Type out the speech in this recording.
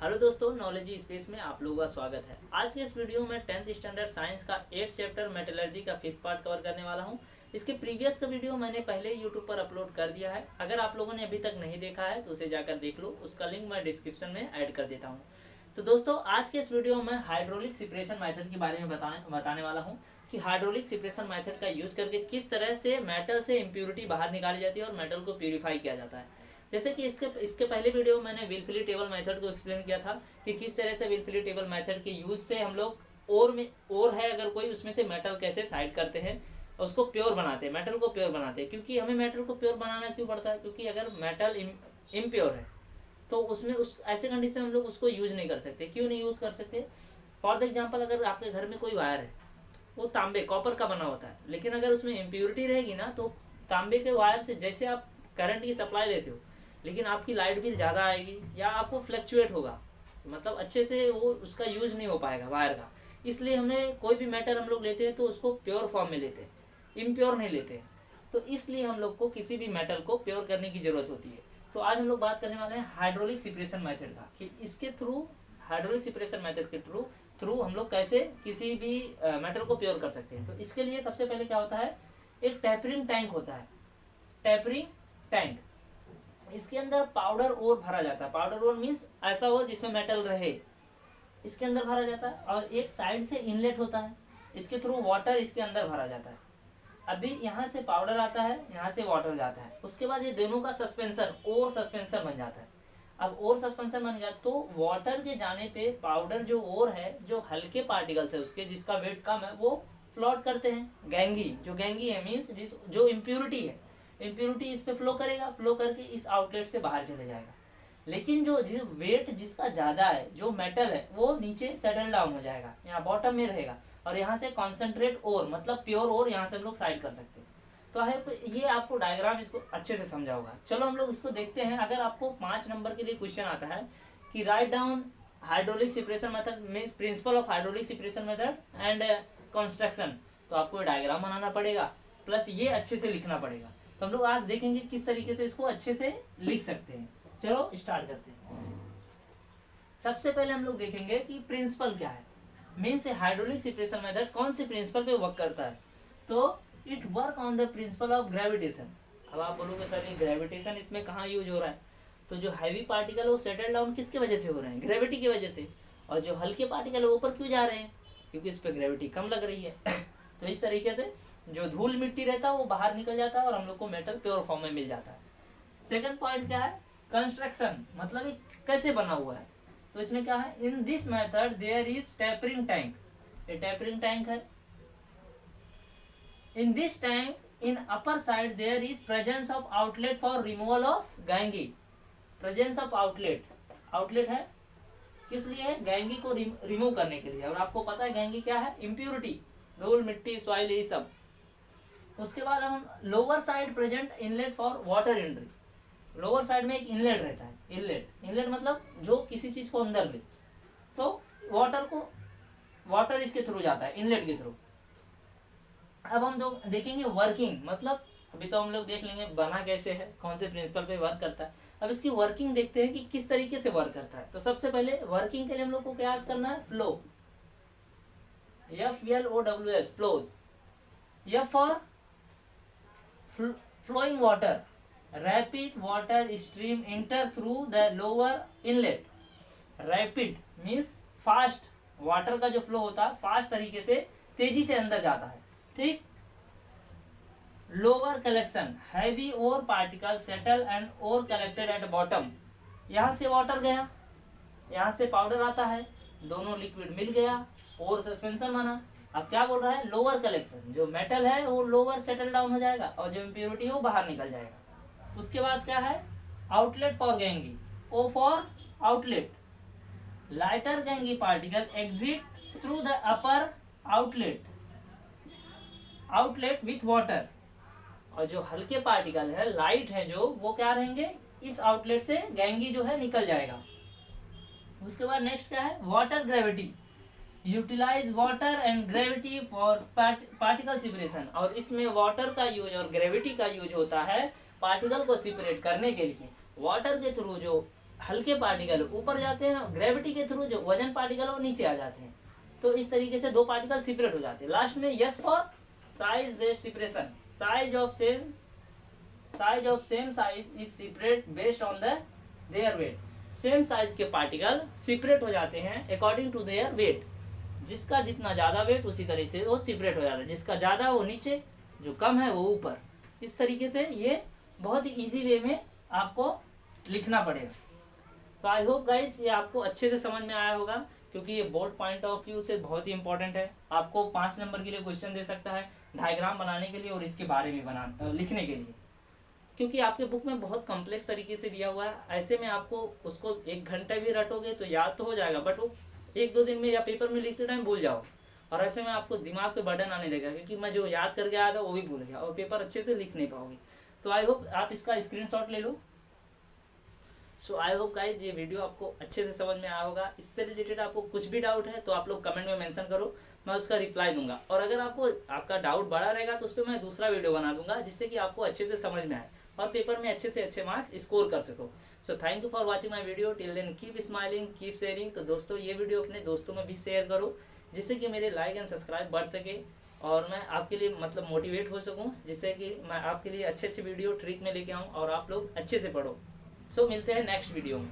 Hello दोस्तों, knowledge space में आप लोगों का स्वागत है। आज के इस वीडियो में 10th स्टैंडर्ड साइंस का 8th चैप्टर मेटलर्जी का 5th पार्ट कवर करने वाला हूं। इसके प्रीवियस का वीडियो मैंने पहले यूट्यूब पर अपलोड कर दिया है। अगर आप लोगों ने अभी तक नहीं देखा है तो उसे जाकर देख लो, उसका लिंक मैं डिस्क्रिप्शन में ऐड कर देता हूँ। तो दोस्तों, आज के इस वीडियो में हाइड्रोलिक सेपरेशन मेथड के बारे में बताने वाला हूँ कि हाइड्रोलिक सेपरेशन मेथड का यूज करके किस तरह से मेटल से इम्प्योरिटी बाहर निकाली जाती है और मेटल को प्यूरिफाई किया जाता है। जैसे कि इसके पहले वीडियो में मैंने विलफिली टेबल मेथड को एक्सप्लेन किया था कि किस तरह से विलफिली टेबल मेथड के यूज से हम लोग और है अगर कोई, उसमें से मेटल कैसे साइड करते हैं और उसको प्योर बनाते हैं, मेटल को प्योर बनाते हैं। क्योंकि हमें मेटल को प्योर बनाना क्यों पड़ता है? क्योंकि अगर मेटल इम्प्योर है तो उसमें उस ऐसे कंडीशन में हम लोग उसको यूज नहीं कर सकते। क्यों नहीं यूज कर सकते? फॉर द एग्जाम्पल, अगर आपके घर में कोई वायर है, वो तांबे कॉपर का बना होता है, लेकिन अगर उसमें इम्प्योरिटी रहेगी ना तो तांबे के वायर से जैसे आप करंट की सप्लाई लेते हो, लेकिन आपकी लाइट बिल ज़्यादा आएगी या आपको फ्लक्चुएट होगा, मतलब अच्छे से वो उसका यूज नहीं हो पाएगा वायर का। इसलिए हमें कोई भी मैटर हम लोग लेते हैं तो उसको प्योर फॉर्म में लेते हैं, इम्प्योर नहीं लेते हैं। तो इसलिए हम लोग को किसी भी मेटल को प्योर करने की ज़रूरत होती है। तो आज हम लोग बात करने वाले हैं हाइड्रोलिक सेपरेशन मेथड का, कि इसके थ्रू, हाइड्रोलिक सेपरेशन मेथड के थ्रू हम लोग कैसे किसी भी मेटल को प्योर कर सकते हैं। तो इसके लिए सबसे पहले क्या होता है, एक टेपरिंग टैंक होता है। टेपरिंग टैंक, इसके अंदर पाउडर ओर भरा जाता है। पाउडर ओर मीन्स ऐसा हो जिसमें मेटल रहे, इसके अंदर भरा जाता है। और एक साइड से इनलेट होता है, इसके थ्रू वाटर इसके अंदर भरा जाता है। अभी यहाँ से पाउडर आता है, यहाँ से वाटर जाता है, उसके बाद ये दोनों का सस्पेंशन, ओर सस्पेंशन बन जाता है। अब ओर सस्पेंशन बन गया तो वाटर के जाने पे पाउडर जो ओर है, जो हल्के पार्टिकल्स है उसके, जिसका वेट कम है, वो फ्लोट करते हैं। गैंगी, जो गैंगी है मीन्स जो इम्प्योरिटी है, इम्प्योरिटी इस पे फ्लो करेगा, फ्लो करके इस आउटलेट से बाहर चले जाएगा। लेकिन जो वेट जिसका ज़्यादा है, जो मेटल है, वो नीचे सेटल डाउन हो जाएगा, यहाँ बॉटम में रहेगा। और यहाँ से कॉन्सेंट्रेट ओर, मतलब प्योर ओर, यहाँ से हम लोग साइड कर सकते हैं। तो है ये आपको डायग्राम इसको अच्छे से समझा होगा। चलो हम लोग इसको देखते हैं। अगर आपको 5 नंबर के लिए क्वेश्चन आता है कि write down hydraulic separation method means principle of hydraulic separation method and construction, तो आपको डायग्राम बनाना पड़ेगा, प्लस ये अच्छे से लिखना पड़ेगा। तो हम लोग आज देखेंगे किस तरीके से इसको अच्छे से लिख सकते हैं। चलो स्टार्ट करते हैं। सबसे पहले हम लोग देखेंगे कि प्रिंसिपल क्या है। मीन्स हाइड्रोलिक सेपरेशन मेथड कौन से प्रिंसिपल पे वर्क करता है? तो it work on the principle of gravitation. अब आप बोलोगे सर ये ग्रेविटेशन इसमें कहाँ यूज हो रहा है? तो जो हैवी पार्टिकल है वो सेटल डाउन किसके वजह से हो रहे हैं? ग्रेविटी की वजह से। और जो हल्के पार्टिकल है वो ऊपर क्यों जा रहे हैं? क्योंकि इस पर ग्रेविटी कम लग रही है। तो इस तरीके से जो धूल मिट्टी रहता है वो बाहर निकल जाता है और हम लोग को मेटल प्योर फॉर्म में मिल जाता है। सेकंड पॉइंट क्या है? कंस्ट्रक्शन, मतलब ये कैसे बना हुआ है। तो इसमें क्या है, in this method there is tapering tank. ये टेपरिंग टैंक है। In this tank in upper side there is presence of outlet for removal of gangue. Presence of outlet, outlet है किस लिए? गैंगी को रिमूव करने के लिए। और आपको पता है गैंगी क्या है? इम्प्योरिटी, धूल मिट्टी सॉइल ये सब। उसके बाद हम lower side present inlet for water entry. Lower side में एक इनलेट रहता है। इनलेट मतलब जो किसी चीज को अंदर ले, तो वाटर इसके थ्रू जाता है, इनलेट के थ्रू। अब हम तो देखेंगे वर्किंग, मतलब अभी तो हम लोग देख लेंगे बना कैसे है, कौन से प्रिंसिपल पे वर्क करता है। अब इसकी वर्किंग देखते हैं कि किस तरीके से वर्क करता है। तो सबसे पहले वर्किंग के लिए हम लोग को क्या करना है? Flow, FLOWS, flows. F for flowing water, rapid water stream enter through the lower inlet. Rapid means fast, water का जो फ्लो होता है फास्ट तरीके से, तेजी से अंदर जाता है, ठीक। लोअर कलेक्शन, हैवी और पार्टिकल सेटल एंड और कलेक्टेड एट बॉटम। यहाँ से वाटर गया, यहाँ से पाउडर आता है, दोनों लिक्विड मिल गया और सस्पेंशन बना। अब क्या बोल रहा है? लोअर कलेक्शन, जो मेटल है वो लोअर सेटल डाउन हो जाएगा और जो इम्प्योरिटी है वो बाहर निकल जाएगा। उसके बाद क्या है? Outlet for gangue, O for outlet. Lighter gangue particle exit through the upper outlet with water. और जो हल्के पार्टिकल है, लाइट है जो, वो क्या रहेंगे? इस आउटलेट से गैंगी जो है निकल जाएगा। उसके बाद नेक्स्ट क्या है? Water gravity, utilize water and gravity for particle separation. और इसमें वाटर का यूज और ग्रेविटी का यूज होता है पार्टिकल को सेपरेट करने के लिए। वाटर के थ्रू जो हल्के पार्टिकल ऊपर जाते हैं, ग्रेविटी के थ्रू जो वजन पार्टिकल वो नीचे आ जाते हैं। तो इस तरीके से दो पार्टिकल सेपरेट हो जाते हैं। लास्ट में yes for size based separation, size of same size is separate based on the their weight. Same size के पार्टिकल सेपरेट हो जाते हैं अकॉर्डिंग टू देयर वेट। जिसका जितना ज़्यादा वेट उसी तरह से वो सेपरेट हो जाता है, जिसका ज़्यादा वो नीचे, जो कम है वो ऊपर। इस तरीके से ये बहुत ही ईजी वे में आपको लिखना पड़ेगा। तो आई होप गाइस ये आपको अच्छे से समझ में आया होगा, क्योंकि ये बोर्ड पॉइंट ऑफ व्यू से बहुत ही इंपॉर्टेंट है। आपको 5 नंबर के लिए क्वेश्चन दे सकता है डायग्राम बनाने के लिए और इसके बारे में लिखने के लिए, क्योंकि आपके बुक में बहुत कॉम्प्लेक्स तरीके से दिया हुआ है। ऐसे में आपको उसको 1 घंटा भी रटोगे तो याद तो हो जाएगा, बट वो 1-2 दिन में या पेपर में लिखते टाइम भूल जाओ। और ऐसे में आपको दिमाग पे बर्डन आने लगेगा, क्योंकि मैं जो याद करके आया था वो भी भूल गया और पेपर अच्छे से लिख नहीं पाओगे। तो आई होप आप इसका स्क्रीनशॉट ले लो। सो आई होप गाइज ये वीडियो आपको अच्छे से समझ में आया होगा। इससे रिलेटेड आपको कुछ भी डाउट है तो आप लोग कमेंट में मेंशन करो, मैं उसका रिप्लाई दूंगा। और अगर आपका डाउट बड़ा रहेगा तो उस पर मैं दूसरा वीडियो बना दूंगा, जिससे कि आपको अच्छे से समझ में आए और पेपर में अच्छे से अच्छे मार्क्स स्कोर कर सको। So thank you for watching my video. Till then keep smiling, keep sharing. तो दोस्तों ये वीडियो अपने दोस्तों में भी शेयर करो, जिससे कि मेरे लाइक एंड सब्सक्राइब बढ़ सके और मैं आपके लिए मतलब मोटिवेट हो सकूं, जिससे कि मैं आपके लिए अच्छे अच्छे वीडियो ट्रिक में लेके आऊं और आप लोग अच्छे से पढ़ो। सो मिलते हैं नेक्स्ट वीडियो में।